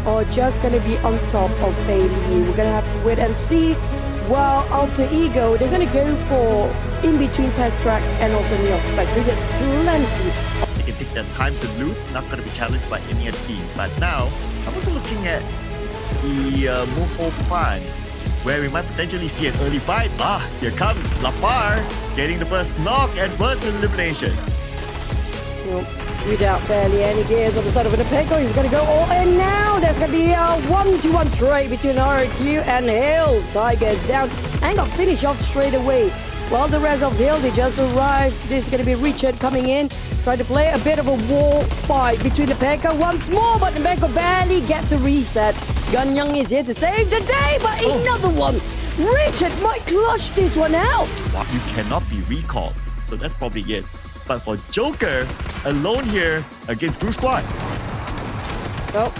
are just going to be on top of AMU. We're going to have to wait and see. While Alter Ego, they're going to go for in between Test Track and also Neon Spectre. There's plenty. They can take their time to loot, not going to be challenged by any other team. But now, I'm also looking at the Muho Pan, where we might potentially see an early fight. Here comes Lapar, getting the first knock and first elimination. Well, without barely any gears on the side of Nepeko, he's going to go all in now. There's going to be a 1-2-1 trade between RQ and Hill. Tigers down and got finished off straight away. While the rest of Hill, they just arrived. This is going to be Richard coming in, trying to play a bit of a wall fight between Nepeko once more, but Nepeko barely get to reset. Ganyang is here to save the day, but another one. Richard might clutch this one out. Wow, you cannot be recalled, so that's probably it. But for Joker, alone here against Glue Squad. Oh.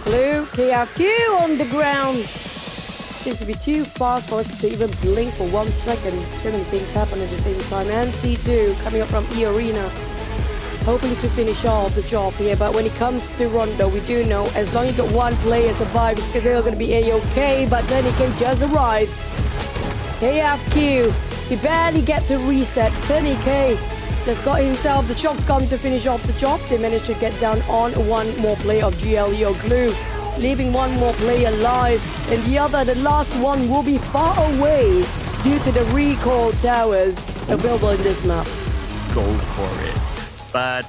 Blue, KFQ on the ground. Seems to be too fast for us to even blink for 1 second. So many things happen at the same time. And C2 coming up from E-Arena, hoping to finish off the job here. But when it comes to Rondo, we do know as long as you got one player survive, it's still going to be A-OK. But then he can just arrive. KFQ. He barely get to reset. Tony K just got himself the shotgun to finish off the job. They managed to get down on one more player of GLEO Glue, leaving one more player alive. And the last one will be far away due to the recall towers available in this map. Go for it. But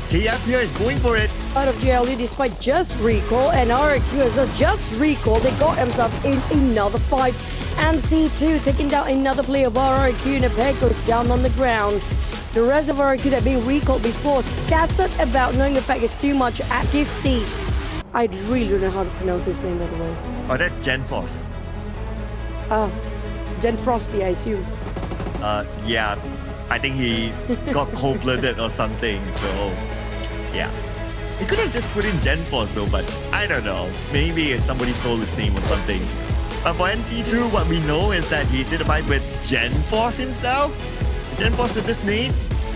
KF here is going for it. Out of GLE, despite just recall, and RQ as just recall, they got themselves in another fight. And C2 taking down another player of RQ. Nepeko's down on the ground. The rest of RQ that have been recalled before scattered about, knowing the fact it's too much active Steve. I really don't know how to pronounce his name, by the way. Oh, that's Genforce. Gen Frosty, I assume. Yeah. I think he got cold-blooded or something, so yeah. He could have just put in Genforce though, but I don't know. Maybe somebody stole his name or something. But for NC2, what we know is that he's in a fight with Genforce himself. Genforce with this name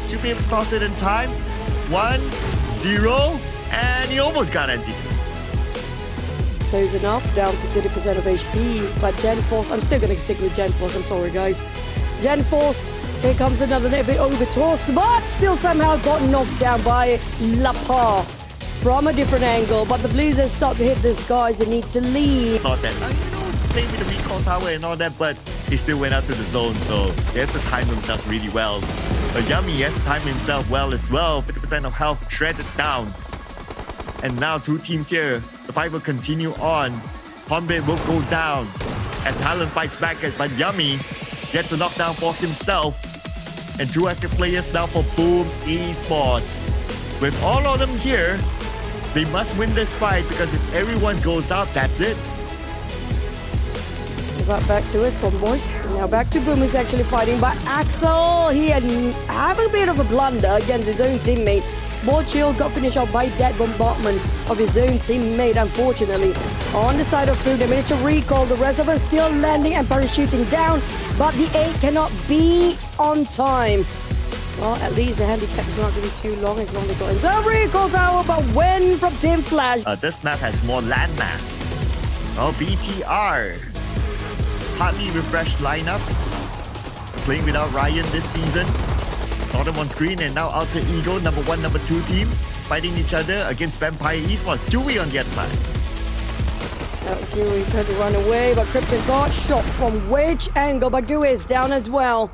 should be able to toss it in time. 1-0, and he almost got NC2. Close enough, down to 30% of HP. But Genforce, I'm still going to stick with Genforce, I'm sorry guys. Genforce, here comes another little bit over toss, but still somehow got knocked down by Lapar from a different angle. But the Blizzards start to hit this guys and need to leave. Thought that, playing with the recall tower and all that, but he still went out to the zone, so they have to time themselves really well. But Yummy has to time himself well as well. 50% of health shredded down. And now two teams here. The fight will continue on. Combat will go down as Talon fights back, but Yummy gets a knockdown for himself. And two active players now for Boom Esports. With all of them here, they must win this fight because if everyone goes out, that's it. Got back to it, one boys. Now back to Boom, who's actually fighting. But Axel, he had having a bit of a blunder against his own teammate. Borchill got finished off by that bombardment of his own teammate, unfortunately. On the side of Boom, they managed to recall. The rest of them still landing and parachuting down. But the 8 cannot be on time. Well, at least the handicap is not going to be too long as long as they got in. So recall tower, but win from Team Flash. This map has more landmass. Oh, BTR. Partly refreshed lineup. Playing without Ryan this season. Bottom on screen, and now Alter Ego, number 1, number 2 team, fighting each other against Vampire Esports. Dewey on the other side. Dewey tried to run away, but Krypton got shot from which angle? But Dewey is down as well.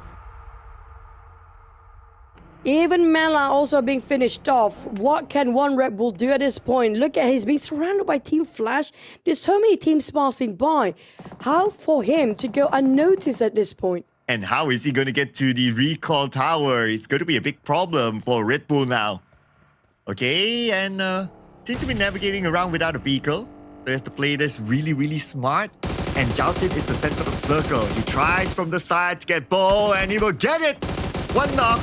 Even Mela also being finished off. What can one Red Bull do at this point? Look at he's being surrounded by Team Flash. There's so many teams passing by. How for him to go unnoticed at this point? And how is he going to get to the recall tower? It's going to be a big problem for Red Bull now. Okay, and seems to be navigating around without a vehicle. So he has to play this really, really smart. And Jouted is the center of the circle. He tries from the side to get Bo, and he will get it. One knock.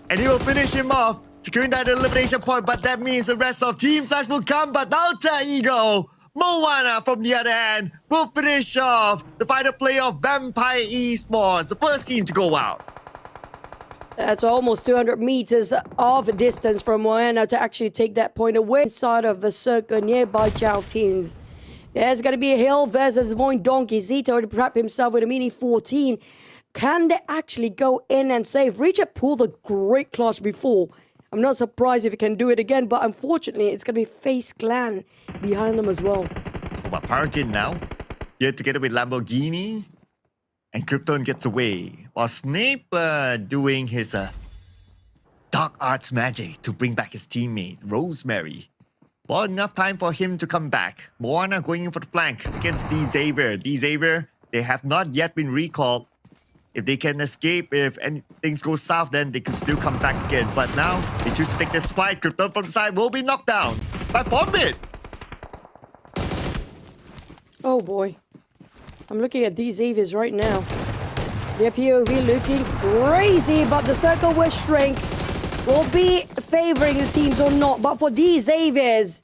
And he will finish him off, securing that elimination point. But that means the rest of Team Flash will come. But Alter Ego, Moana from the other hand, will finish off the final play of Vampire Esports, the first team to go out. That's almost 200 meters of distance from Moana to actually take that point away inside of the circle nearby Chao Tins. There's going to be a Hill versus Voin Donkey. Zito already prepped himself with a Mini 14. Can they actually go in and save? Richard pulled a great clutch before. I'm not surprised if he can do it again, but unfortunately, it's going to be FaZe Clan behind them as well. But Parajin now, here together with Lamborghini, and Krypton gets away, while Snape doing his dark arts magic to bring back his teammate, Rosemary. Well, enough time for him to come back. Moana going in for the flank against D Xavier. D Xavier, they have not yet been recalled. If they can escape, if things go south, then they could still come back again. But now, they choose to take this fight. Krypton from the side will be knocked down by Bombit. Oh boy. I'm looking at these Xaviers right now. Their POV looking crazy, but the circle will shrink. Will be favoring the teams or not. But for these Xaviers,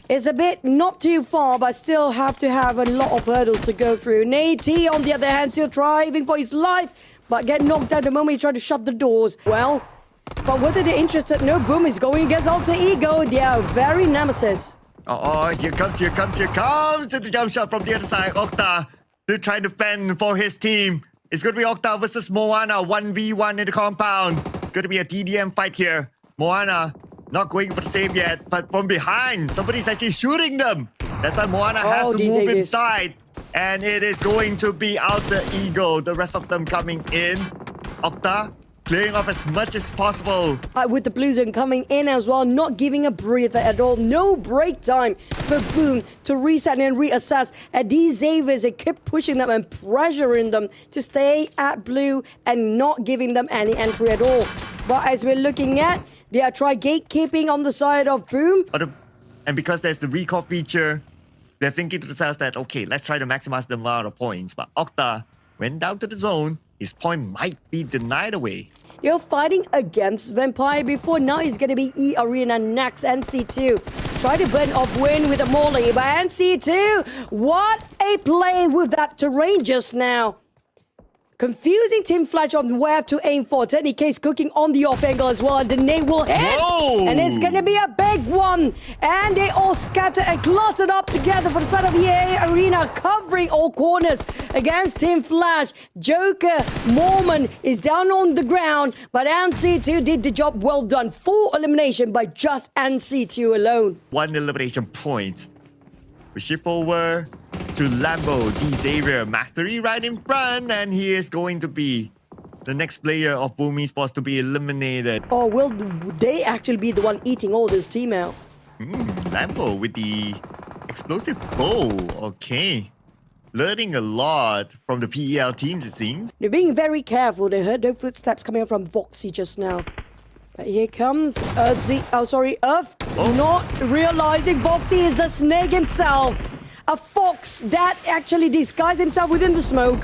it's a bit not too far, but still have to have a lot of hurdles to go through. Nate on the other hand, still driving for his life, but get knocked out the moment he tried to shut the doors. Well, but whether they're interested, no, Boom is going against Alter Ego. They are very nemesis. Oh, here comes. And the jump shot from the other side. Octa to try to fend for his team. It's going to be Octa versus Moana. 1v1 in the compound. Going to be a TDM fight here. Moana not going for the save yet, but from behind, somebody's actually shooting them. That's why Moana has to move inside. And it is going to be Alter Ego. The rest of them coming in. Octa clearing off as much as possible. With the Blue Zone coming in as well, not giving a breather at all. No break time for Boom to reset and reassess. And these Xaviers, they keep pushing them and pressuring them to stay at Blue and not giving them any entry at all. But as we're looking at, they are trying gatekeeping on the side of Boom. And because there's the recall feature, they're thinking to themselves that, okay, let's try to maximize the amount of points. But Octa went down to the zone. His point might be denied away. You're fighting against Vampire before. Now he's going to be E Arena next. NC2 try to burn off Win with a molly. But NC2, what a play with that terrain just now. Confusing Team Flash on where to aim for. Teddy Case cooking on the off angle as well. And the nade will hit. Whoa. And it's going to be a big one. And they all scatter and cluttered up together for the side of EA Arena, covering all corners against Team Flash. Joker Mormon is down on the ground, but NC2 did the job well done. Full elimination by just NC2 alone. One elimination point. We shift over to Lambo, D Xavier, Mastery right in front, and he is going to be the next player of Boom Esports to be eliminated. Or will they actually be the one eating all this team out? Lambo with the explosive bow. Okay. Learning a lot from the PEL teams, it seems. They're being very careful. They heard their footsteps coming from Voxy just now. But here comes Earth. Not realizing Voxy is a snake himself. A fox that actually disguised himself within the smoke.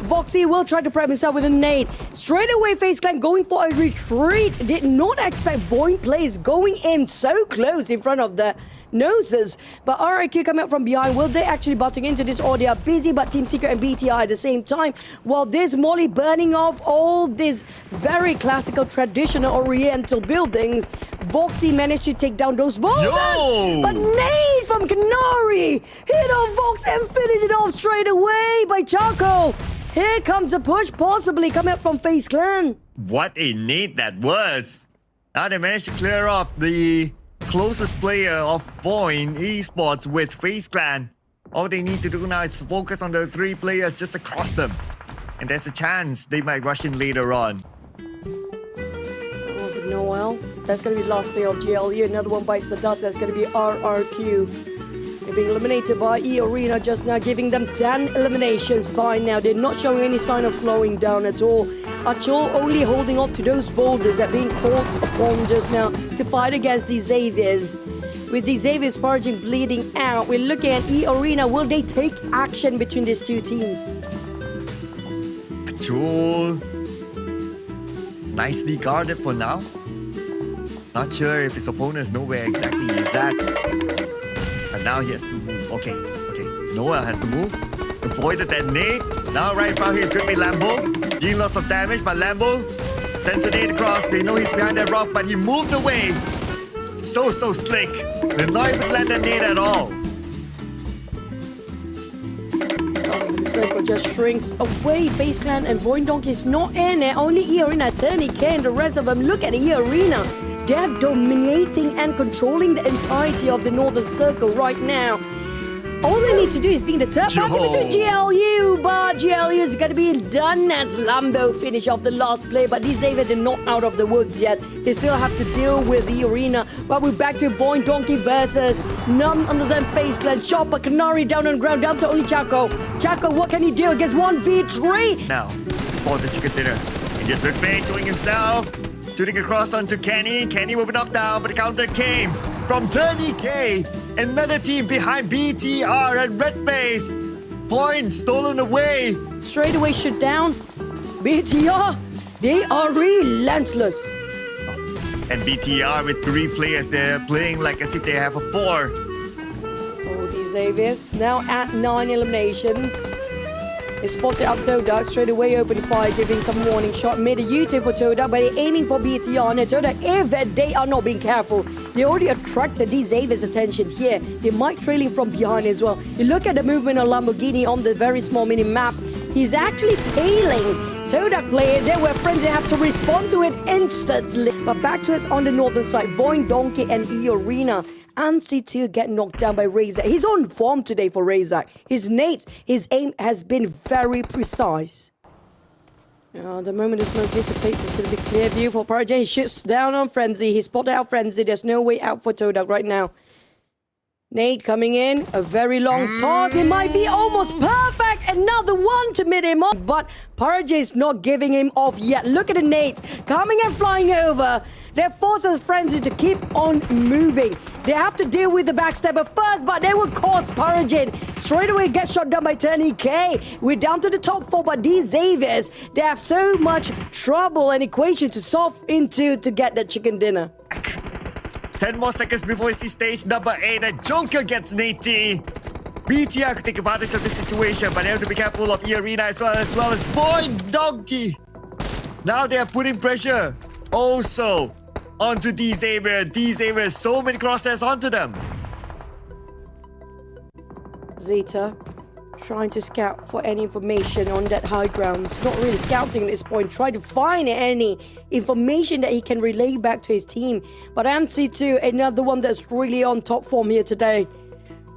Voxy will try to prep himself with a nade. Straight away, FaZe Clan going for a retreat. Did not expect Void plays going in so close in front of the noses. But RIQ coming up from behind. Will they actually butting into this, or they are busy, but Team Secret and BTI at the same time? While there's Molly burning off all these very classical, traditional, oriental buildings, Voxy managed to take down those boulders. But nade from Canary hit on Vox and finish it off straight away by Chaco. Here comes the push, possibly coming up from FaZe Clan. What a nade that was. Now they managed to clear off the closest player of Void Esports with FaZe Clan. All they need to do now is focus on the 3 players just across them. And there's a chance they might rush in later on. Oh, but Noel, that's going to be the last player of GLU. Another one bites the dust. That's going to be RRQ. They're being eliminated by E Arena just now, giving them 10 eliminations by now. They're not showing any sign of slowing down at all. Achol only holding on to those boulders that are being called upon just now to fight against the Xaviers. With the Xaviers purging, bleeding out, we're looking at E Arena. Will they take action between these two teams? Achol, nicely guarded for now. Not sure if his opponents know where exactly he's at. But now he has to move. Okay. Noah has to move. Avoided that nade. Now right in front here is going to be Lambo. Dealing lots of damage, but Lambo Sends an 8 across. They know he's behind that rock, but he moved away. So slick. They're not even letting that nade at all. The circle just shrinks away. FaZe Clan and Void Donkey is not in it. Only E-Arena, Tony K, and the rest of them. Look at E-Arena. They're dominating and controlling the entirety of the Northern Circle right now. All they need to do is being the third party between GLU, but GLU is going to be done as Lambo finish off the last play, but these Xavier are not out of the woods yet. They still have to deal with the arena, but we're back to Void Donkey versus none other than FaZe Clan. Chopper, Canary down on the ground, down to only Chaco. Chaco, what can he do against 1v3? Now, for the chicken dinner. He just looked May showing himself. Shooting across onto Kenny. Kenny will be knocked down, but the counter came from Tony K. Another team behind BTR and Redface. Points stolen away. Straight away shut down. BTR, they are relentless. And BTR with 3 players, they're playing like as if they have a 4. Oh, these Xaviers now at 9 eliminations. They spotted up Todak, straight away open fire, giving some warning shot. Made a U-turn for Todak, but they're aiming for BTR. And Todak, if they are not being careful, they already attracted these Xaviers' attention here. They might trailing from behind as well. You look at the movement of Lamborghini on the very small mini-map. He's actually tailing Todak players there where Frenzy have to respond to it instantly. But back to us on the northern side, Void Donkey and E-Arena. And C2 get knocked down by Razak. He's on form today for Razak. His nades, his aim has been very precise. The moment the smoke dissipates, it's going to be clear view for Parajay. He shoots down on Frenzy. He spotted out Frenzy. There's no way out for Todak right now. Nade coming in. A very long toss. It might be almost perfect. Another one to mid him up. But Parajay's not giving him off yet. Look at the nades coming and flying over. That forces Frenzy to keep on moving. They have to deal with the backstabber first, but they will cause Parajay straight away get shot down by Tony K. We're down to the top 4, but these Xaviers, they have so much trouble and equation to solve into to get that chicken dinner. 10 more seconds before we see stage number 8, and Joker gets Nate. BTR could take advantage of this situation, but they have to be careful of E-Arena as well as Void Donkey. Now they are putting pressure also onto D-Xavier. D-Xavier, so many crosshairs onto them. Zeta trying to scout for any information on that high ground. Not really scouting at this point. Trying to find any information that he can relay back to his team. But MC2, another one that's really on top form here today.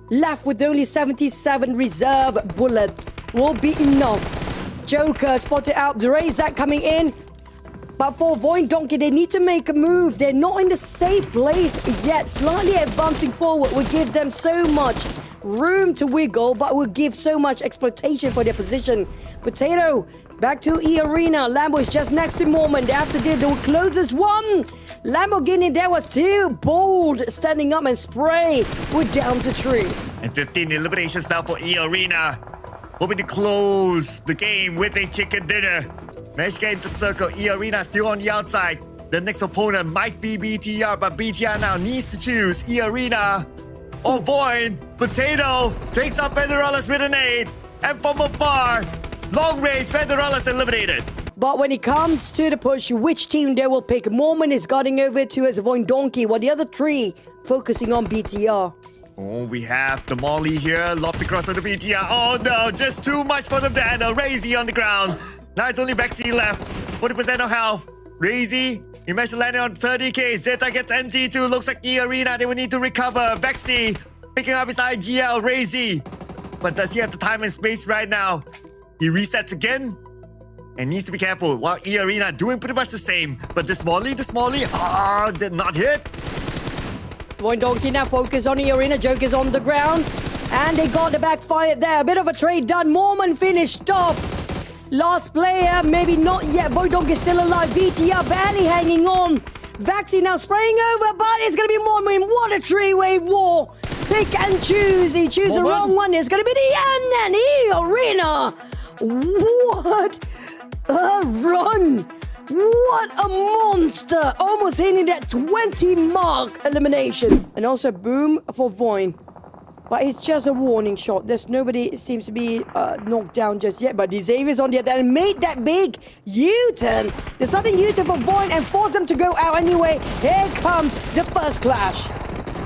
Left with only 77 reserve bullets. Will be enough. Joker spotted out. Razak coming in. But for Void Donkey, they need to make a move. They're not in the safe place yet. Slightly advancing forward will give them so much room to wiggle, but will give so much exploitation for their position. Potato, back to E-Arena. Lambo is just next to Mormon. They have to do the closest one. Lamborghini, there was 2. Bold standing up and spray. We're down to 3. And 15 eliminations now for E-Arena. Hoping to close the game with a chicken dinner. Managed to get into the circle. E-Arena still on the outside. The next opponent might be BTR, but BTR now needs to choose E-Arena or Void. Potato takes out Federales with an 8. And from afar, long range, Federales eliminated. But when it comes to the push, which team they will pick? Mormon is guarding over to as Void Donkey, while the other 3 focusing on BTR. Oh, we have the Molly here. Lobbed across on the BTR. Oh no, just too much for them to handle. Razy on the ground. Now it's only Vexy left. 40% of health. Razy, he managed to land on 30k. Zeta gets NT2. Looks like E-Arena. They will need to recover. Vexy picking up his IGL. Razy. But does he have the time and space right now? He resets again. And needs to be careful. While E-Arena doing pretty much the same. But the Smalley, did not hit. Void Donkey now focus on E-Arena. Joker's on the ground. And they got the backfire there. A bit of a trade done. Mormon finished off. Last player, maybe not yet. Void Donkey still alive. BTR barely hanging on. Vaxi now spraying over, but it's going to be Mormon. What a three-way war. Pick and choose. He chooses the wrong one. It's going to be the end and E-Arena. What a run. What a monster. Almost hitting that 20 mark elimination. And also boom for Void. But it's just a warning shot. There's nobody seems to be knocked down just yet. But Xavier's on the other end made that big U-turn. The sudden U-turn for Void and forced them to go out anyway. Here comes the first clash.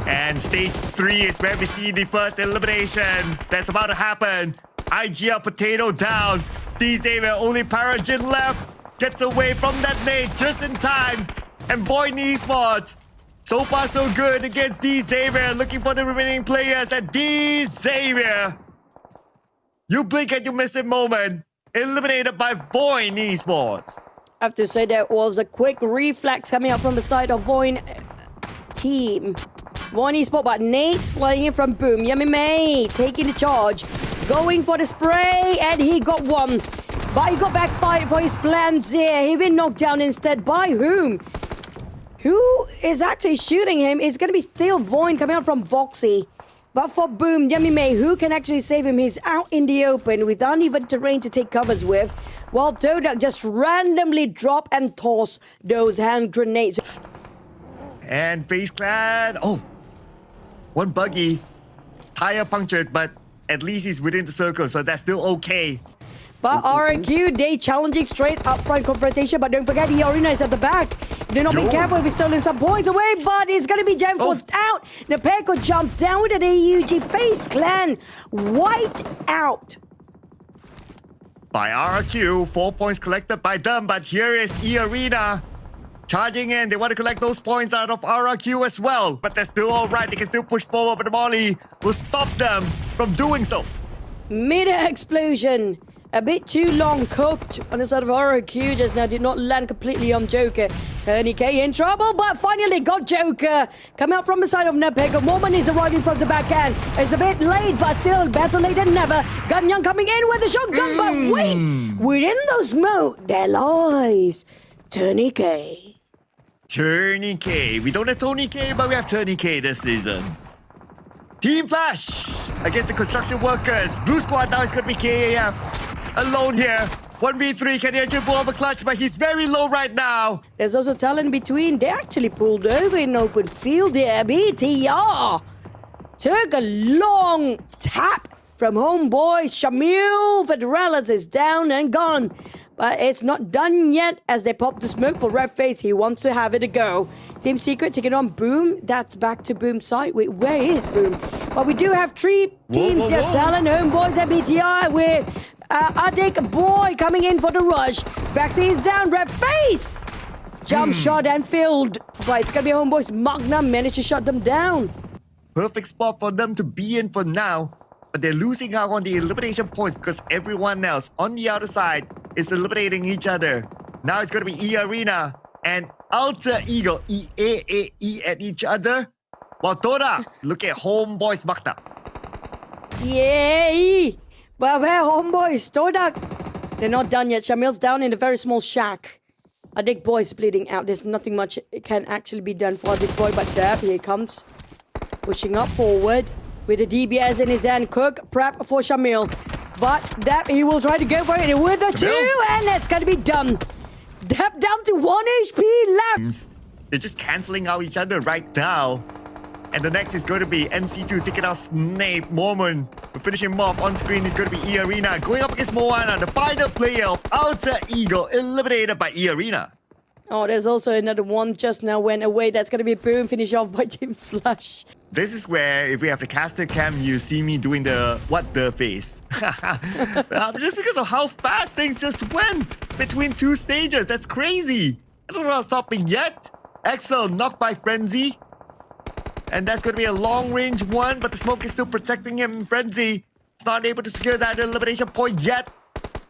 And stage 3 is where we see the first elimination. That's about to happen. IGL Potato down. D-Xavier, only Parajin left. Gets away from that nade just in time. And Void Esports. So far, so good against D-Xavier. Looking for the remaining players. And D-Xavier, you blink and you miss a moment. Eliminated by Void Esports. I have to say that was a quick reflex coming out from the side of Void team. Void Esports, but Nate's flying in from Boom. Yummy May taking the charge. Going for the spray, and he got one. But he got backfired for his plans here. He been knocked down instead by whom? Who is actually shooting him? It's going to be still Void coming out from Voxy. But for Boom, Yummy May, who can actually save him? He's out in the open with uneven terrain to take covers with. While Todak just randomly drop and toss those hand grenades. And FaZe Clan. Oh, one buggy. Tire punctured, but at least he's within the circle, so that's still okay. But RQ, they challenging straight up front confrontation. But don't forget, the arena is at the back. Do not be careful, we're stolen some points away, but it's going to be Gem forced out. Nepeko jumped down with an AUG. FaZe Clan wiped out. By RQ, 4 points collected by them, but here is E-Arena. Charging in, they want to collect those points out of RRQ as well. But they're still alright, they can still push forward, but the Molly will stop them from doing so. Mid-air explosion. A bit too long cooked on the side of RRQ just now. Did not land completely on Joker. Tony K in trouble, but finally got Joker. Come out from the side of Nepeko. Mormon is arriving from the backhand. It's a bit late, but still better late than never. Gun Young coming in with the shotgun, but wait! Within the smoke, there lies Tony K. Tony K. We don't have Tony K, but we have Tony K this season. Team Flash against the construction workers. Blue squad now is going to be KAF. Alone here. 1v3. Can he actually pull off a clutch? But he's very low right now. There's also talent between. They actually pulled over in open field there. BTR took a long tap from homeboy. Shamil Federales is down and gone. But it's not done yet as they pop the smoke for Red Face. He wants to have it a go. Team Secret taking on Boom. That's back to Boom's side. Wait, where is Boom? But we do have 3 teams here. Talent, Homeboys, and BTR with Adik Boy coming in for the rush. Vaxi is down. Red Face! Jump shot and filled. But it's going to be Homeboys. Magnum managed to shut them down. Perfect spot for them to be in for now. But they're losing out on the elimination points because everyone else on the other side is eliminating each other. Now it's going to be E-Arena and Alter Eagle E-A-A-E at each other. While Toda, look at Homeboys Makta. Yay! But where Homeboys? Toda, they're not done yet. Shamil's down in a very small shack. Adik Boy's bleeding out. There's nothing much can actually be done for Adik Boy, but Dab, here he comes. Pushing up forward with the DBS in his hand. Cook, prep for Shamil. But Dab, he will try to go for it with the 2, and that's going to be done. Dab down to 1 HP left. They're just cancelling out each other right now. And the next is going to be NC2 taking out Snape. Mormon to finish him off on screen is going to be E-Arena going up against Moana, the final player of Alter Eagle, eliminated by E-Arena. Oh, there's also another one just now went away. That's going to be Boom, finish off by Team Flash. This is where, if we have the caster cam, you see me doing the what the face. Just because of how fast things just went between 2 stages. That's crazy. I don't know how stopping yet. Excel knocked by Frenzy. And that's going to be a long-range one, but the smoke is still protecting him. Frenzy is not able to secure that elimination point yet.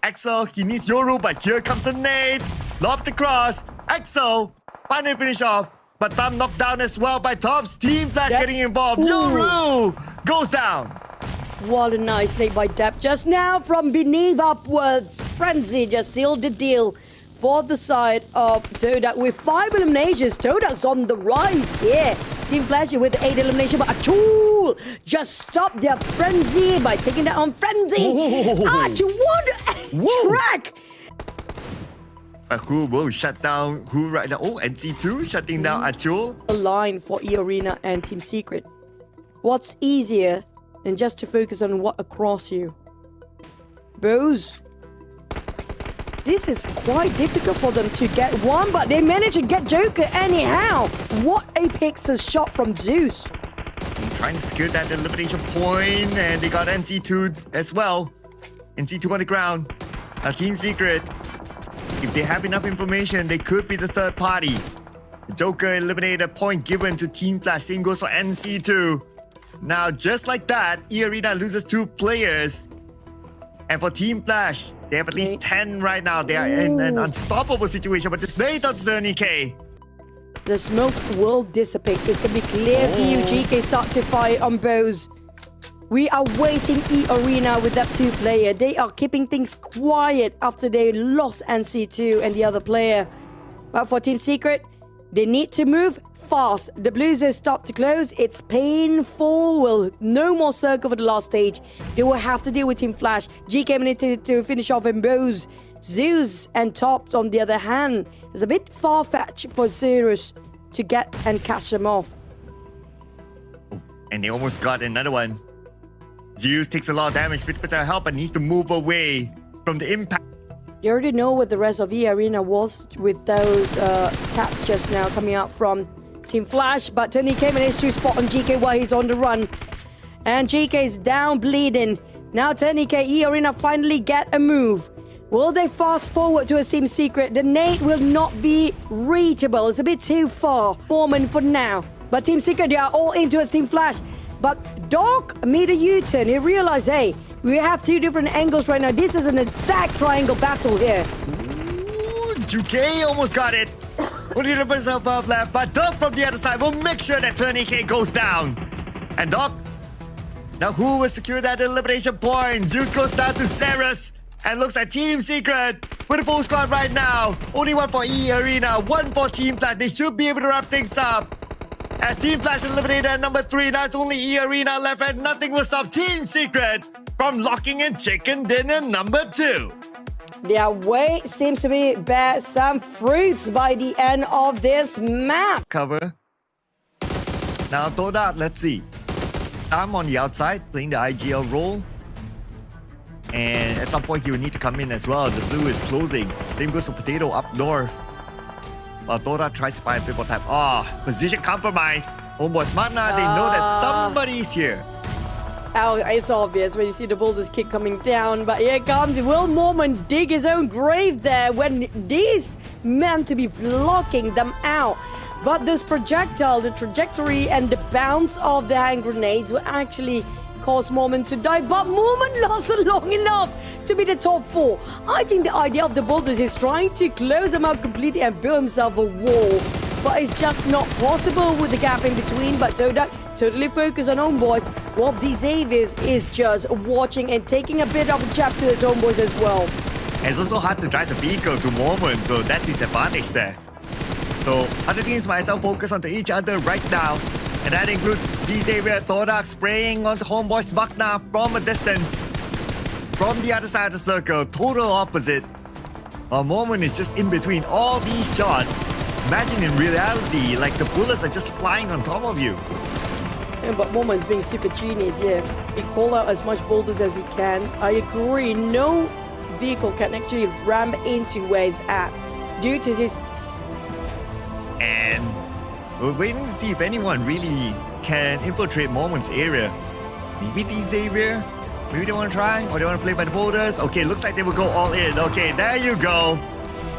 Excel, he needs Yoru, but here comes the nades. Lobbed across. Excel, finally finish off. But Thumb knocked down as well by Tom's Team Flash getting involved. Yoru goes down. What a nice nade by Dap just now from beneath upwards. Frenzy just sealed the deal for the side of Todak with 5 eliminations. Todak's on the rise here. Team Flash with 8 elimination, but Achul just stopped their Frenzy by taking that on Frenzy. Achul, what a track! Who will shut down who right now? Oh, NC2 shutting down Achul. A line for E-Arena and Team Secret. What's easier than just to focus on what across you. Bose. This is quite difficult for them to get one, but they managed to get Joker anyhow. What a Pixar shot from Zeus. Trying to secure that elimination point, and they got NC2 as well. NC2 on the ground. Team Secret, if they have enough information, they could be the third party. Joker eliminated a point given to Team Flash. Same goes for NC2. Now, just like that, E-Arena loses 2 players. And for Team Flash, they have at least 10 right now. They are in an unstoppable situation, but it's late on TNEK. The smoke will dissipate. It's going to be clear for you. GK start to fire on Bose. We are waiting E-Arena with that 2-player. They are keeping things quiet after they lost NC2 and the other player. But for Team Secret, they need to move fast. The Blues have stopped to close. It's painful. Well, no more circle for the last stage. They will have to deal with Team Flash. GK needed to finish off in Bose. Zeus and Tops, on the other hand, is a bit far-fetched for Zeus to get and catch them off. And they almost got another one. Zeus takes a lot of damage, 50% help, and needs to move away from the impact. You already know what the rest of E-Arena was with those taps just now coming out from Team Flash. But TNEK managed to spot on GK while he's on the run. And GK is down bleeding. Now TNEK, E-Arena finally get a move. Will they fast forward to a Team Secret? The nade will not be reachable. It's a bit too far. Moment for now. But Team Secret, they are all into a Team Flash. But Doc made a U-turn. He realized, hey, we have 2 different angles right now. This is an exact triangle battle here. Ooh, GK almost got it. Only the himself up left, but Doc from the other side will make sure that TNEK goes down. And Doc, now who will secure that elimination point? Zeus goes down to Ceres. And looks like Team Secret with a full squad right now. Only 1 for E-Arena, 1 for Team Flash. They should be able to wrap things up. As Team Flash eliminated at number 3, now it's only E-Arena left, and nothing will stop Team Secret from locking in chicken dinner number 2. Their way seems to be bear some fruits by the end of this map. Cover. Now Toda, let's see. I'm on the outside playing the IGL role. And at some point he will need to come in as well. The blue is closing. Same goes to Potato up north. While Dora tries to buy a purple type. Position compromise. Homeboys Mana, they know that somebody's here. Oh, it's obvious when you see the Boulders kick coming down. But here comes Will Mormon dig his own grave there when this meant to be blocking them out. But this projectile, the trajectory and the bounce of the hand grenades will actually cause Mormon to die, but Mormon lasted long enough to be the top 4. I think the idea of the Boulders is trying to close them out completely and build himself a wall, but it's just not possible with the gap in between. But Todak totally focused on Homeboys, while D Xaviers is just watching and taking a bit of a jab to his Homeboys as well. It's also hard to drive the vehicle to Mormon, so that's his advantage there. So other teams might as well focus on each other right now. And that includes D-Xavier Todak spraying onto Homeboy's Magna from a distance. From the other side of the circle, total opposite. While Mormon is just in between all these shots. Imagine in reality, like the bullets are just flying on top of you. Yeah, but Mormon is being super genius here. He call out as much boulders as he can. I agree, no vehicle can actually ram into where he's at due to this. And we're waiting to see if anyone really can infiltrate Mormon's area. Maybe D-Xavier? Maybe they want to try? Or they want to play by the boulders? Okay, looks like they will go all in. Okay, there you go.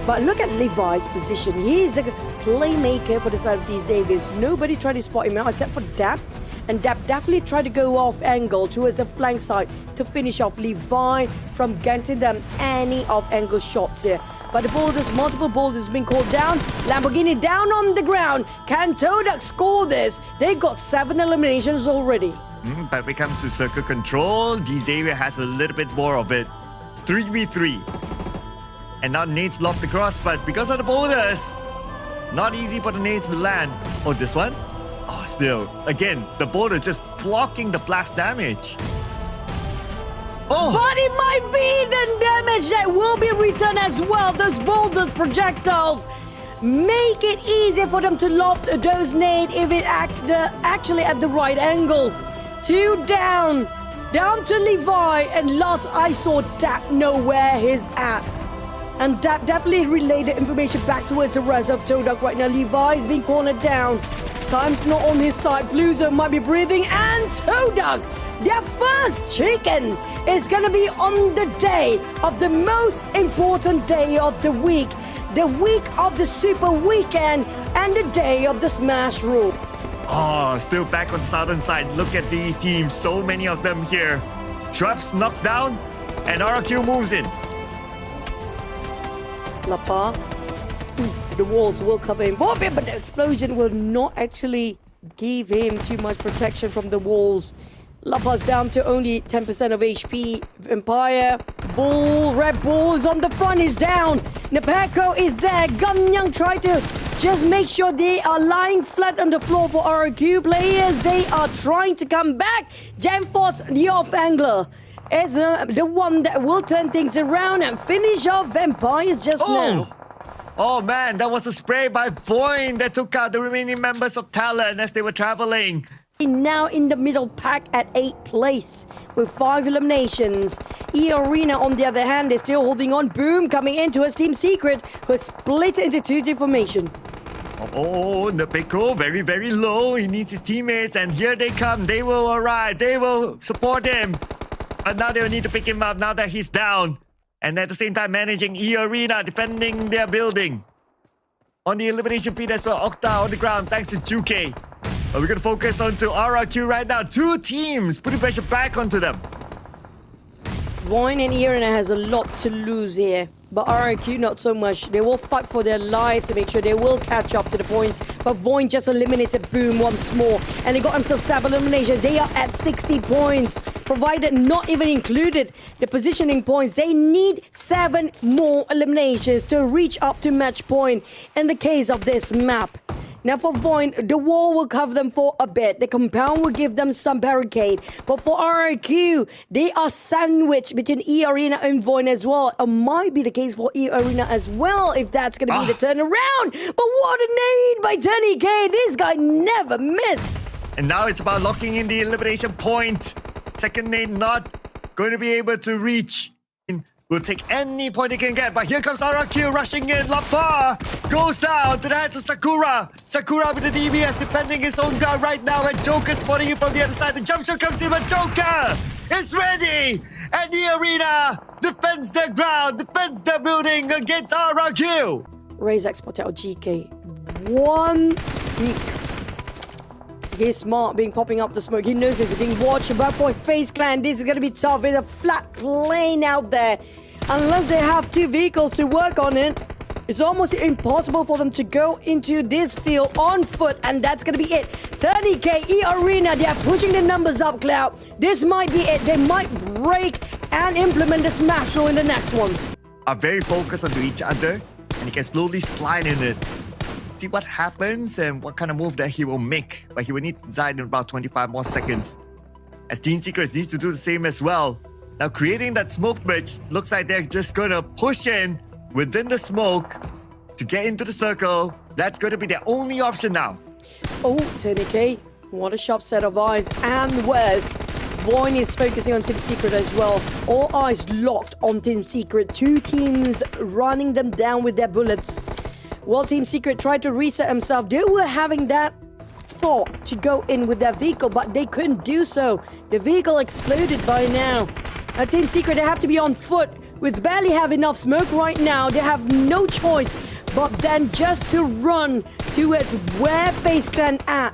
But look at Levi's position. He's a playmaker for the side of D-Xaviers. Nobody tried to spot him out except for Dap. And Dap definitely tried to go off angle towards the flank side to finish off Levi from getting them any off-angle shots here. But the boulders, multiple boulders being called down. Lamborghini down on the ground. Can Todak score this? They got 7 eliminations already. But when it comes to circle control, D-Xavier has a little bit more of it. 3v3. And now nades locked across, but because of the boulders, not easy for the nades to land. Oh, this one? Oh, still. Again, the boulder just blocking the blast damage. Oh! But it might be the damage that will be returned as well. Those boulders, projectiles, make it easier for them to lob those nades if it actually at the right angle. 2 down. Down to Levi. And last I saw, Dap know where he's at. And Dap definitely relayed the information back towards the rest of Todak right now. Levi's being cornered down. Time's not on his side. Blue Zone might be breathing. And Todak, their first chicken, is going to be on the day of the most important day of the week of the Super Weekend, and the day of the Smash Room. Oh, still back on the southern side. Look at these teams. So many of them here. Traps knocked down, and RRQ moves in. Lapa. The walls will cover him for a bit, but the explosion will not actually give him too much protection from the walls. Lapa's down to only 10% of HP. Empire, Bull, Red Bull is on the front, is down. Nepeko is there. Ganyang try to just make sure they are lying flat on the floor for RRQ players. They are trying to come back. Jamforce, the off-angler, is the one that will turn things around and finish off Vampires just now. Oh man, that was a spray by Voin that took out the remaining members of Talon as they were traveling. Now in the middle pack at 8th place with 5 eliminations. E-Arena, on the other hand, is still holding on. Boom coming into his Team Secret, who is split into 2 formation. Oh, Nepeko, very, very low. He needs his teammates, and here they come. They will arrive. They will support him. But now they will need to pick him up now that he's down. And at the same time, managing E-Arena, defending their building. On the elimination feed as well, Octa on the ground, thanks to Juke. But we're going to focus on to RRQ right now. 2 teams putting pressure back onto them. Voin and E-Arena has a lot to lose here. But RRQ not so much. They will fight for their life to make sure they will catch up to the points. But Voin just eliminated Boom once more. And they got themselves Sab elimination. They are at 60 points. Provided not even included the positioning points. They need 7 more eliminations to reach up to match point in the case of this map. Now for Voin, the wall will cover them for a bit. The compound will give them some barricade. But for RRQ, they are sandwiched between E-Arena and Voin as well. It might be the case for E-Arena as well, if that's going to be the turnaround. But what a nade by Tony K. This guy never miss. And now it's about locking in the elimination point. Second nade not going to be able to reach. Will take any point he can get, but here comes RRQ rushing in. Lapa goes down to the hands of Sakura. Sakura with the DBS defending his own ground right now, and Joker spotting him from the other side. The jump shot comes in, but Joker is ready, and the arena defends their ground, defends their building against RRQ. Razak spotted out GK. 1 week. He's smart, being popping up the smoke. He knows he's being watched. But for FaZe Clan, this is going to be tough. It's a flat plane out there. Unless they have 2 vehicles to work on it, it's almost impossible for them to go into this field on foot. And that's going to be it. 30k E-Arena, they are pushing the numbers up, Cloud. This might be it. They might break and implement the Smash Roll in the next one. Are very focused onto each other, and he can slowly slide in it. See what happens and what kind of move that he will make. But he will need to decide in about 25 more seconds. As Team Secrets needs to do the same as well. Now creating that smoke bridge, looks like they're just going to push in within the smoke to get into the circle. That's going to be their only option now. Oh, 10k. What a sharp set of eyes. And Wes. Voin is focusing on Team Secret as well. All eyes locked on Team Secret. 2 teams running them down with their bullets. While Team Secret tried to reset himself, they were having that thought to go in with their vehicle, but they couldn't do so. The vehicle exploded by now. Team Secret, they have to be on foot. With barely have enough smoke right now, they have no choice but then just to run towards where FaZe Clan at.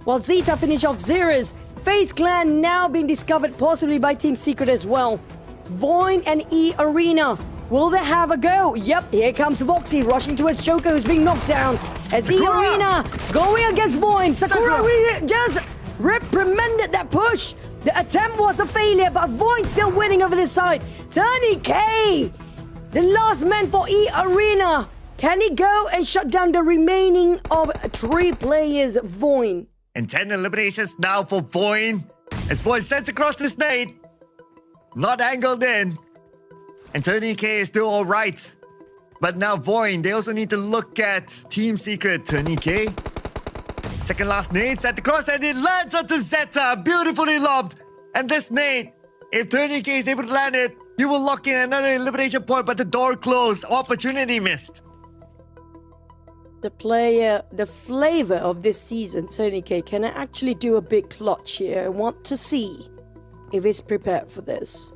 While Zeta finish off Zeros, FaZe Clan now being discovered possibly by Team Secret as well. Voin and E-Arena. Will they have a go? Yep, here comes Voxy rushing towards Choco, who's being knocked down. As E-Arena going against Voin. Sakura just reprimanded that push. The attempt was a failure, but Voin still winning over this side. Tony K, the last man for E-Arena. Can he go and shut down the remaining of 3 players, Voin? And 10 eliminations now for Voin. As Voin sends across the nade. Not angled in. And Tony K is still alright. But now Voin, they also need to look at Team Secret. Tony K Second last nade set the cross and it lands onto Zeta. Beautifully lobbed. And this nade, if Tony K is able to land it, he will lock in another elimination point, but the door closed. Opportunity missed. The flavor of this season, Tony K, can actually do a big clutch here. I want to see if he's prepared for this.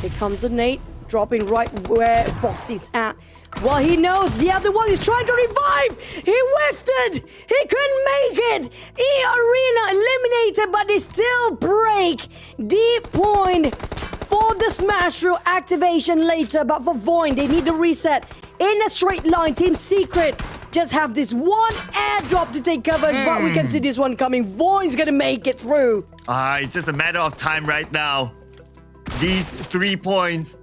Here comes a nade, dropping right where Foxy's at. Well, he knows the other one is trying to revive. He whiffed it. He couldn't make it. E-Arena eliminated, but they still break. Deep point for the Smash Through activation later, but for Void, they need to reset in a straight line. Team Secret just have this one airdrop to take cover, but we can see this one coming. Void's gonna make it through. It's just a matter of time right now. These 3 points,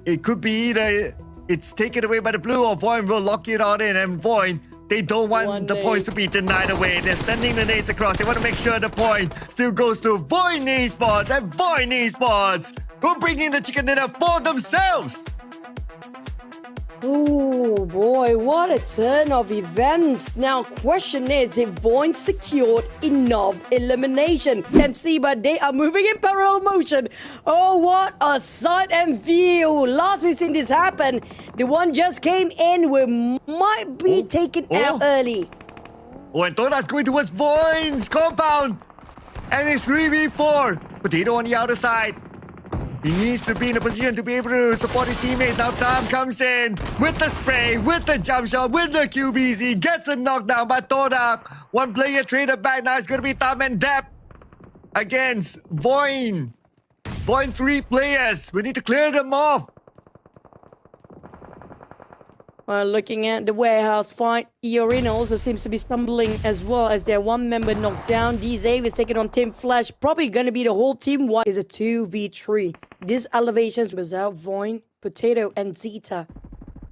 it could be either it's taken away by the blue or Void will lock it all in. And Void, they don't want the points to be denied away. They're sending the nades across. They want to make sure the point still goes to Void Esports, and Void Esports will bring in the chicken dinner for themselves. Oh boy, what a turn of events. Now, question is, if Void secured enough elimination? Can see, but they are moving in parallel motion. Oh, what a sight and view. Last we've seen this happen. The one just came in. We might be taken out early. And Tona's going towards Void's compound. And it's 3v4. Potato on the outer side. He needs to be in a position to be able to support his teammates. Now Tam comes in with the spray, with the jump shot, with the QBZ. Gets a knockdown by Todak. One player traded back. Now it's going to be Tam and Dep against Void. Void 3 players. We need to clear them off. Well, looking at the warehouse fight, E-Arena also seems to be stumbling as well as their one member knocked down. D-Zave is taking on Team Flash. Probably going to be the whole team. What is a 2v3? These elevations without Void, Potato, and Zeta.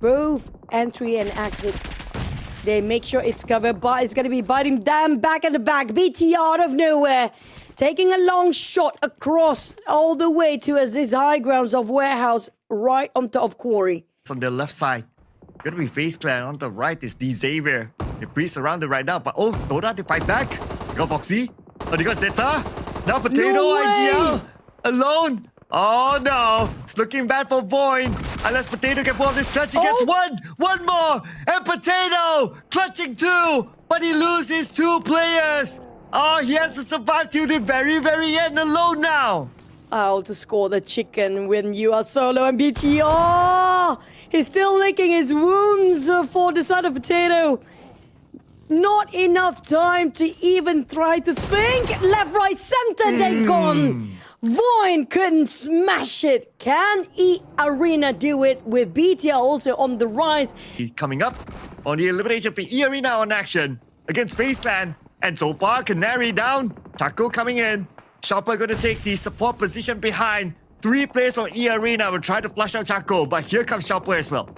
Both entry and exit. They make sure it's covered, but it's going to be biting them back at the back. BT out of nowhere. Taking a long shot across all the way to these high grounds of warehouse right on top of Quarry. It's on the left side. Gonna be FaZe Clan. On the right is D-Xavier. The priest surrounded right now, but Toda, they fight back. They got Foxy. They got Zeta. Now Potato, IGL. Alone. Oh no. It's looking bad for Void. Unless Potato can pull off this clutch. He gets one more. And Potato clutching 2. But he loses 2 players. He has to survive to the very, very end alone now. I'll to score the chicken when you are solo and BT. He's still licking his wounds for the side of Potato. Not enough time to even try to think. Left, right, center, they're gone. Void couldn't smash it. Can E-Arena do it with BTR also on the rise? Coming up on the elimination for E-Arena on action against FaZe Clan. And so far, Canary down. Taco coming in. Chopper going to take the support position behind. 3 players from E-Arena will try to flush out Chaco, but here comes Chopper as well.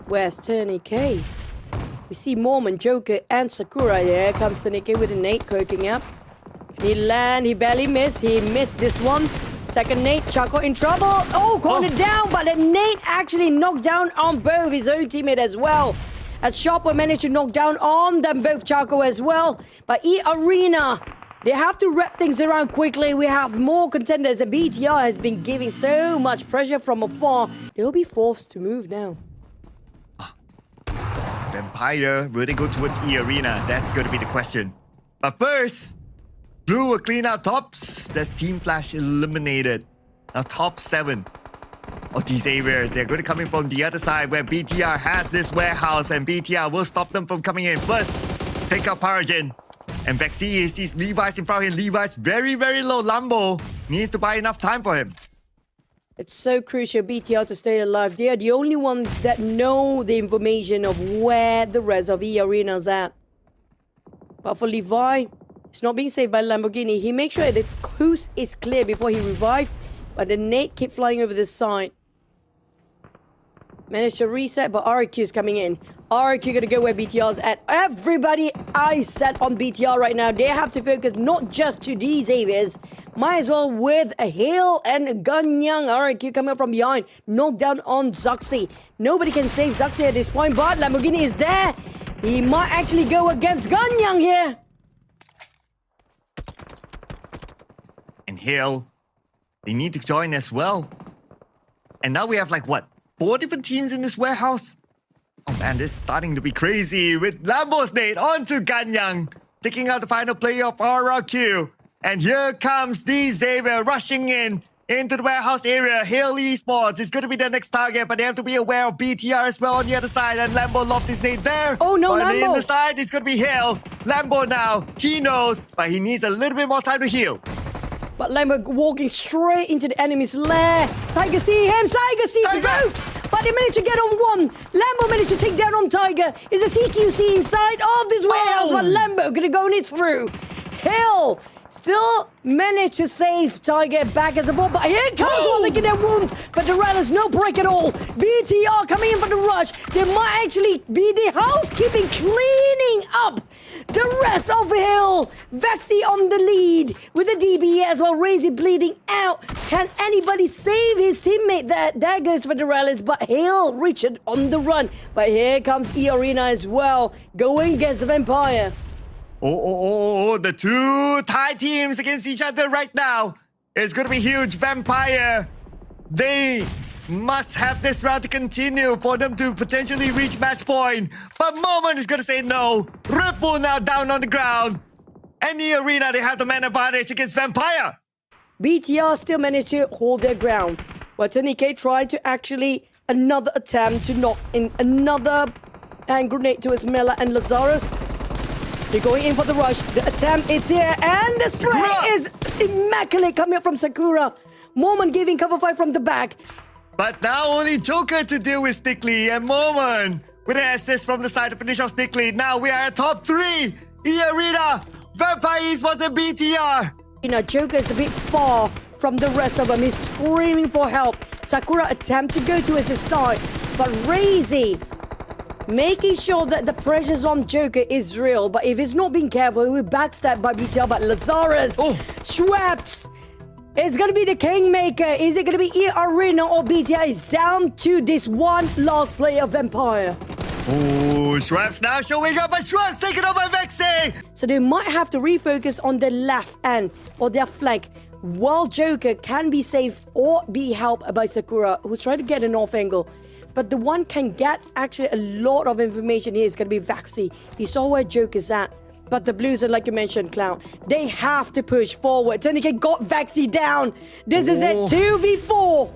Where's Tony K? We see Mormon, Joker, and Sakura. Here comes Tony K with a nade cooking up. He land, he barely missed. He missed this one. Second nade, Chaco in trouble. Cornered down, but the nade actually knocked down on both his own teammate as well. As Chopper managed to knock down on them both, Chaco as well. But E-Arena, they have to wrap things around quickly. We have more contenders, and BTR has been giving so much pressure from afar. They'll be forced to move now. Vampire, will they go towards E-Arena? That's going to be the question. But first, Blue will clean out tops. That's Team Flash eliminated. Now top 7 of D-Xavier. They're going to come in from the other side where BTR has this warehouse, and BTR will stop them from coming in. First, take out Paragen. And Vexy sees Levi's in front of him. Levi's very, very low. Lambo needs to buy enough time for him. It's so crucial, BTR, to stay alive. They are the only ones that know the information of where the rest of E-Arena's at. But for Levi, it's not being saved by Lamborghini. He makes sure that coast is clear before he revives. But the nade keep flying over the side. Managed to reset, but RQ is coming in. RQ gonna go where BTR's at. Everybody eyes set on BTR right now. They have to focus not just to these areas. Might as well with a Hill and Gunyang. RQ coming up from behind. Knockdown on Zuxi. Nobody can save Zuxi at this point, but Lamborghini is there. He might actually go against Ganyang here. And Hill, they need to join as well. And now we have like what? 4 different teams in this warehouse? Oh man, this is starting to be crazy with Lambo's Nate onto Ganyang, taking out the final player of RRQ. And here comes the Xavier rushing into the warehouse area. Hill Esports is going to be the next target, but they have to be aware of BTR as well on the other side. And Lambo lobs his nade there. Oh no, but Lambo. in the side, it's going to be Hill. Lambo now, he knows, but he needs a little bit more time to heal. But Lambo walking straight into the enemy's lair. Tiger see him. Tiger sees Tiger! both. But they managed to get on one. Lambo managed to take down on Tiger. Is a CQC inside of this warehouse, but Lambo gonna go it through. Hill still managed to save Tiger back as a ball, but here comes one licking their wounds. But Durellis, no break at all. BTR coming in for the rush. There might actually be the housekeeping cleaning up the rest of Hill. Vexy on the lead with the DB as well. Razy bleeding out. Can anybody save his teammate there? There goes for Durellis, but Hill, Richard on the run. But here comes E-Arena as well, going against Vampire. Oh, the two Thai teams against each other right now. It's going to be huge. Vampire, they must have this round to continue for them to potentially reach match point. But Moment is going to say no. Ripple now down on the ground. And the arena, they have the man advantage against Vampire. BTR still managed to hold their ground. But TNK tried to actually another attempt to knock in another hand grenade to Ismela and Lazarus. They're going in for the rush. The attempt is here. And the spray Sakura! is immaculate coming up from Sakura. Moment giving cover fire from the back. But now only Joker to deal with Stickley and Moment with an assist from the side to finish off Stickley. Now we are at top 3. E-Arena, Vampire Esports and BTR. You know, Joker is a bit far from the rest of them. He's screaming for help. Sakura attempt to go to his side. But Razy making sure that the pressures on Joker is real. But if he's not being careful, he will backstab by BTR. But Lazarus, Schweppes, it's going to be the Kingmaker. Is it going to be E-Arena or BTR? Is down to this one last player, Vampire. Oh, Schweppes now showing up, but Schweppes taken up by Vexy. So they might have to refocus on their left end or their flank, while Joker can be saved or be helped by Sakura, who's trying to get an off angle. But the one can get actually a lot of information here is going to be Vexy. He saw where Joker's at. But the Blues are, like you mentioned, Clown, they have to push forward. TNK got Vexy down. This is it, 2v4.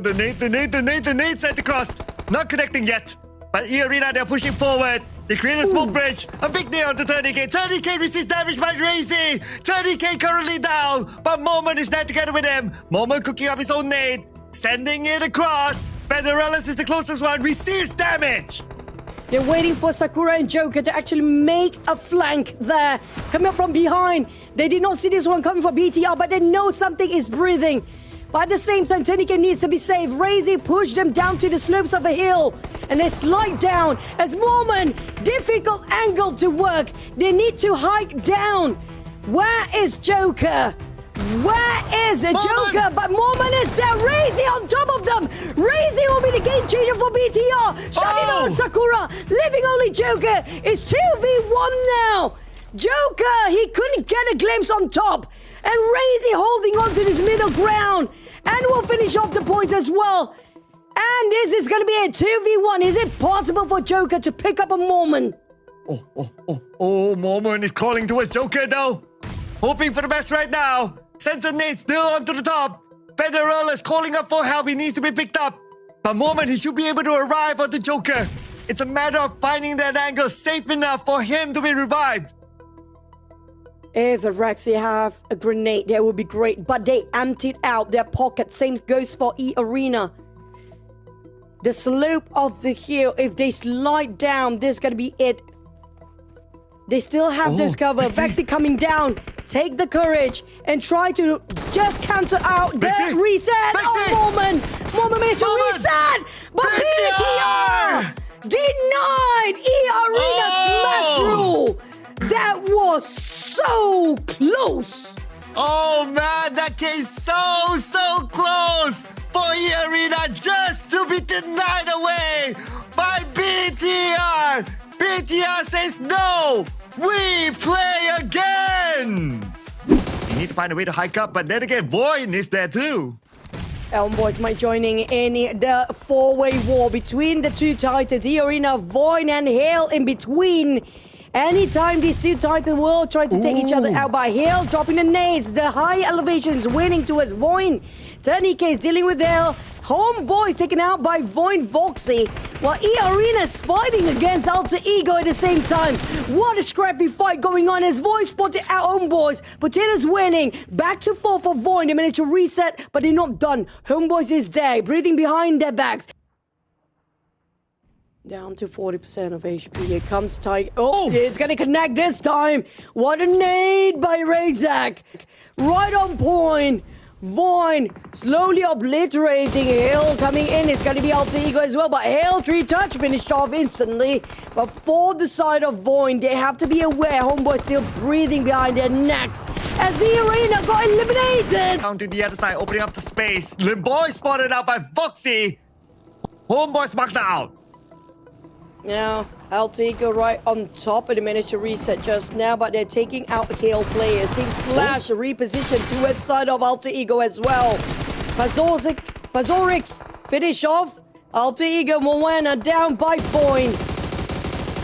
The nade sent across. Not connecting yet. But E-Arena, they're pushing forward. They create a smoke bridge. A big nail onto 30k. 30k receives damage by Razy. 30k currently down. But Moment is there together with him. Moment cooking up his own nade. Sending it across. Federellis is the closest one. Receives damage. They're waiting for Sakura and Joker to actually make a flank there. Coming up from behind. They did not see this one coming for BTR, but they know something is breathing. But at the same time, TNK needs to be safe. Razy pushed them down to the slopes of a hill. And they slide down as Moment. Difficult angle to work. They need to hike down. Where is Joker? Where is Joker? But Moment is there. Razy on top of them. Razy will be the game changer for BTR. Shutting down Sakura. Leaving only Joker. It's 2v1 now. Joker, he couldn't get a glimpse on top. And Razy holding on to this middle ground. And will finish off the points as well. And this is going to be a 2v1. Is it possible for Joker to pick up a Moment? Moment is crawling towards Joker though. Hoping for the best right now. Sends a nade still onto the top. Federal is calling up for help. He needs to be picked up. But Moment, he should be able to arrive on the Joker. It's a matter of finding that angle safe enough for him to be revived. If Rexy have a grenade, that would be great. But they emptied out their pocket. Same goes for E-Arena. The slope of the hill, if they slide down, this is going to be it. They still have this cover. Vexy coming down. Take the courage and try to just cancel out the reset. Moment managed to reset. But BTR denied E-Arena smash rule. That was so close. Oh man, that came so close for E-Arena just to be denied away by BTR. BTR! BTR says no! We play again! You need to find a way to hike up, but then again, Void is there too. Homeboys might joining in the four-way war between the two titans. E-Arena, Void, and Hale in between. Anytime these two titans will try to take each other out by Hale, dropping the nades. The high elevations winning towards Void. TourneyK is dealing with Hale. Homeboys taken out by Void Voxy, while E-Arena is fighting against Alter Ego at the same time. What a scrappy fight going on as Void spotted out Homeboys. Potatoes winning. Back to 4 for Void. They managed to reset, but they're not done. Homeboys is there, breathing behind their backs. Down to 40% of HP. Here comes Tiger. Oh, it's going to connect this time. What a nade by Razak. Right on point. Void slowly obliterating Hale. Coming in, it's going to be Alter Ego as well. But Hale 3-touch finished off instantly. But for the side of Void, they have to be aware. Homeboy still breathing behind their necks. As the arena got eliminated. Down to the other side, opening up the space. Limboy spotted out by Foxy. Homeboy's marked out. Now, Alter Ego right on top, and they managed to reset just now, but they're taking out Hale players. Team Flash repositioned towards side of Alter Ego as well. Pazorix finish off. Alter Ego, Moana down by Void.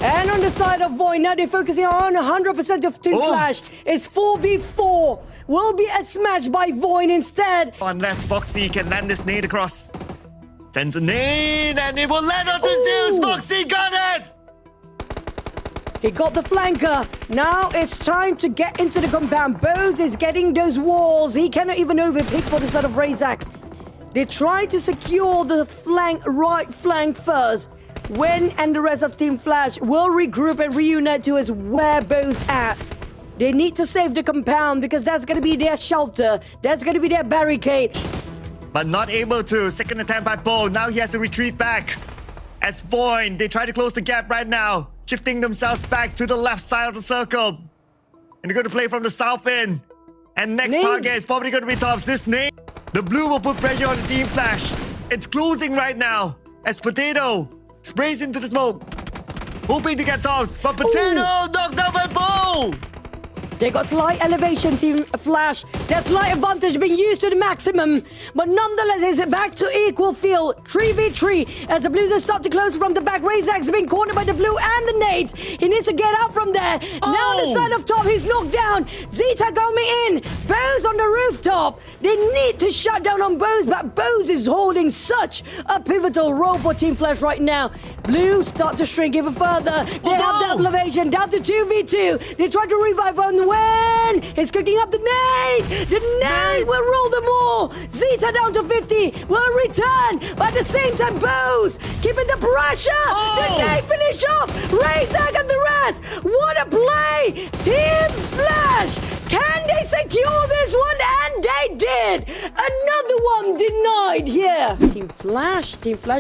And on the side of Void, now they're focusing on 100% of Team Flash. It's 4v4. Will be a smash by Void instead. Unless Foxy can land this nade across. Sends a nade and it will land on the Zeus. Foxy got it! He got the flanker. Now it's time to get into the compound. Bose is getting those walls. He cannot even overpick for the side of Razak. They try to secure the right flank first. When and the rest of Team Flash will regroup and reunite to us where Bose at. They need to save the compound because that's going to be their shelter. That's going to be their barricade. But not able to. Second attempt by Bo. Now he has to retreat back. As Void, they try to close the gap right now. Shifting themselves back to the left side of the circle. And they're going to play from the south end. And next target is probably going to be Tops. This name. The blue will put pressure on the Team Flash. It's closing right now. As Potato sprays into the smoke. Hoping to get Tops. But Potato knocked out by Bo. They got slight elevation, Team Flash. Their slight advantage being used to the maximum. But nonetheless, is it back to equal field. 3v3 as the Blues start to close from the back. Razak's being cornered by the blue and the nades. He needs to get out from there. Now on the side of top, he's knocked down. Zeta coming in. Bose on the rooftop. They need to shut down on Bose, but Bose is holding such a pivotal role for Team Flash right now. Blues start to shrink even further. They have the elevation down to 2v2. They try to revive on the win. It's cooking up the nade. The nade will rule them all. Zeta down to 50. Will return. But at the same time, Bose keeping the pressure. The nade finish off. Razak and the rest. What a play. Team Flash. Can they secure this one? And they did. Another one denied here. Team Flash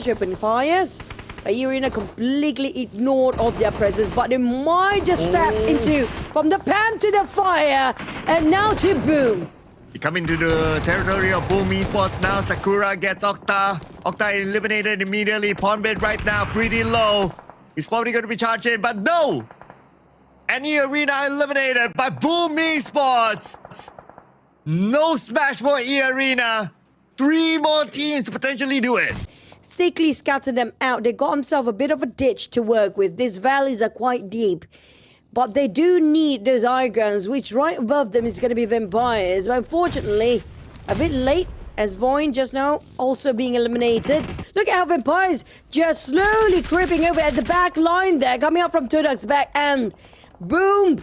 open fires. E-Arena completely ignored of their presence, but they might just step into from the pan to the fire, and now to Boom. They come into the territory of Boom Esports now. Sakura gets Octa. Octa eliminated immediately. Pawnbed right now pretty low. He's probably going to be charged in, but no! And E-Arena eliminated by Boom Esports. No smash for E-Arena. 3 more teams to potentially do it. Sickly scattered them out. They got themselves a bit of a ditch to work with. These valleys are quite deep. But they do need those high grounds, which right above them is going to be Vampires. But unfortunately, a bit late as Void just now also being eliminated. Look at how Vampires just slowly creeping over at the back line there, coming up from Tudak's back end. Boom!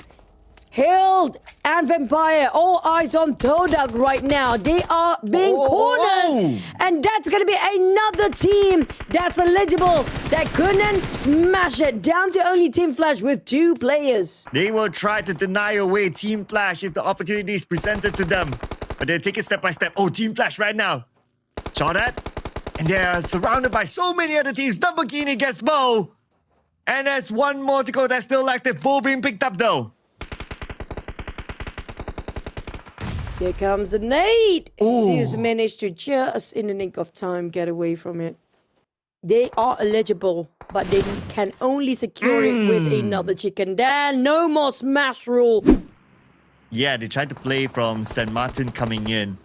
Hild and Vampire, all eyes on Todak right now. They are being cornered. And that's going to be another team that's eligible that couldn't smash it. Down to only Team Flash with 2 players. They will try to deny away Team Flash if the opportunity is presented to them. But they take it step by step. Oh, Team Flash right now. Saw that? And they're surrounded by so many other teams. Lamborghini gets Bo. And there's one more to go that's still active. Bo being picked up though. Here comes a nade. He's managed to just, in the nick of time, get away from it. They are eligible, but they can only secure it with another chicken. Then no more smash rule. Yeah, they tried to play from St. Martin coming in.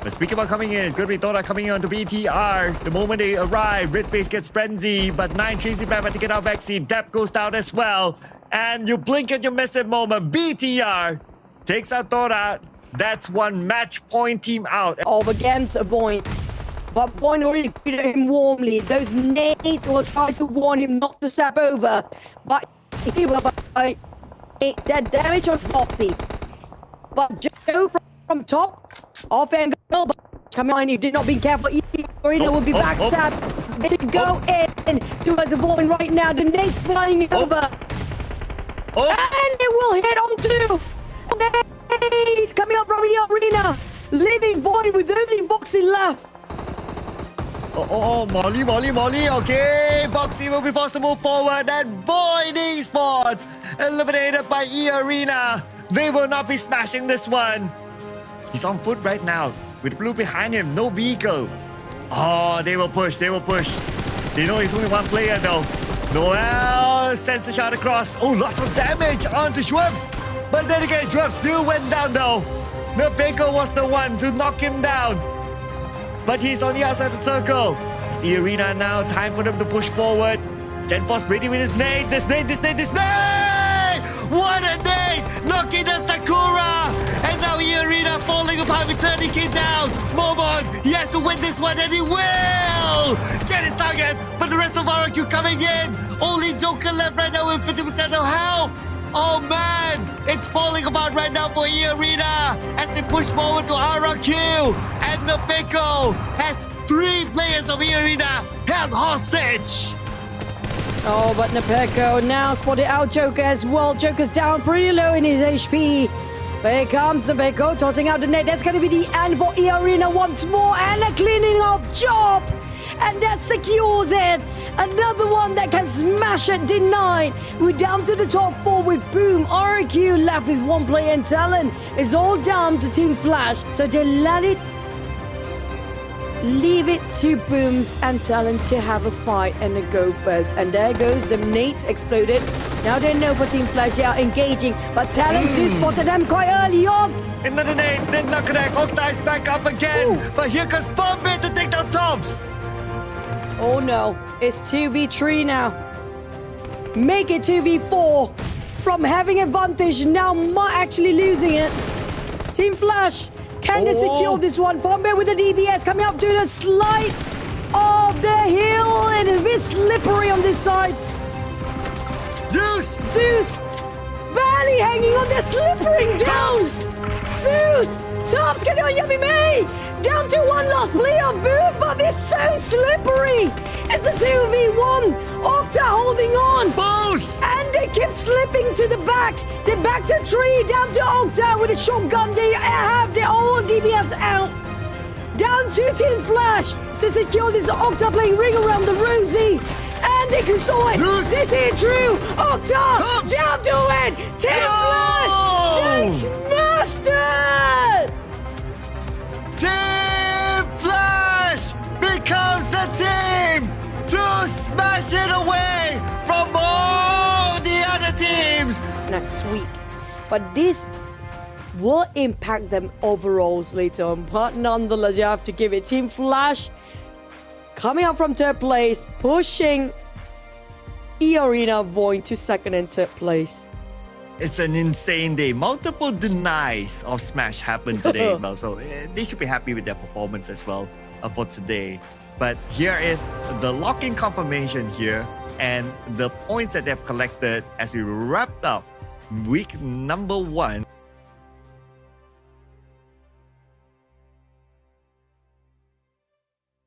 But speaking about coming in, it's going to be Dora coming in onto BTR. The moment they arrive, Redface gets frenzy, but 9 Tracy back to get out vaccine. Depp goes down as well. And you blink and you miss it moment. BTR takes out Dora. That's one match point team out. Of against Void. But Void already greeted him warmly. Those nades will try to warn him not to step over. But he will that damage on Foxy. But Joe from top off angle. Come on, if they're not being careful, Arena will be backstabbed. They should go in towards the Void right now. The nade's flying over. And it will hit onto nade coming up from the Arena, leaving Void with only Foxy left. Molly. Okay, Foxy will be forced to move forward. And Void Esports eliminated by E-Arena. They will not be smashing this one. He's on foot right now with blue behind him. No vehicle. Oh, they will push. They know he's only one player though. Noel sends a shot across. Oh, lots of damage onto Schwabs. But then again, Schwabs still went down though. Nepeko was the one to knock him down. But he's on the outside of the circle. It's the Arena now. Time for them to push forward. GenForce ready with his nade. This nade! What a nade! Knocking the Sakura! And now the Arena falling apart with 30k down. Momon, he has to win this one and he will! Get his target, but the rest of RQ coming in. Only Joker left right now with 50% of help. Oh man, it's falling apart right now for E-Arena as they push forward to RQ. And Nepeko has 3 players of E-Arena held hostage. Oh, but Nepeko now spotted out Joker as well. Joker's down pretty low in his HP. But here comes Nepeko tossing out the net. That's going to be the end for E-Arena once more. And a cleaning off job. And that secures it. Another one that can smash it, denied. We're down to the top 4 with Boom. RQ left with 1 player and Talon. It's all down to Team Flash. So they leave it to Booms and Talon to have a fight and a go first. And there goes the nades exploded. Now they know for Team Flash they are engaging. But Talon too spotted them quite early on. Another nade, then not connect. Octa is back up again. Ooh. But here comes Bombay to take down Tops. Oh no, it's 2v3 now. Make it 2v4. From having advantage, now actually losing it. Team Flash, can they secure this one? Bombay with the DBS coming up to the slide of the hill. And it's a bit slippery on this side. Zeus! Barely hanging on, they're slippering down. Zeus! Tops can do a Yummy May! Down to 1 last player of Boom, but they're so slippery! It's a 2v1! Octa holding on! Boost! And they keep slipping to the back! They're back to 3, down to Octa with a shotgun. They have their own DBS out! Down to Team Flash to secure this Octa playing ring around the rosy! And they can saw it! Zeus. This is true! Octa! Tops. Down to it! Team Flash! They smashed it! Team Flash becomes the team to smash it away from all the other teams next week. But this will impact them overalls later on. But nonetheless, you have to give it. Team Flash coming up from 3rd place, pushing E-Arena Void to 2nd and 3rd place. It's an insane day. Multiple denies of Smash happened today. So they should be happy with their performance as well for today. But here is the lock-in confirmation here and the points that they've collected as we wrapped up week number 1.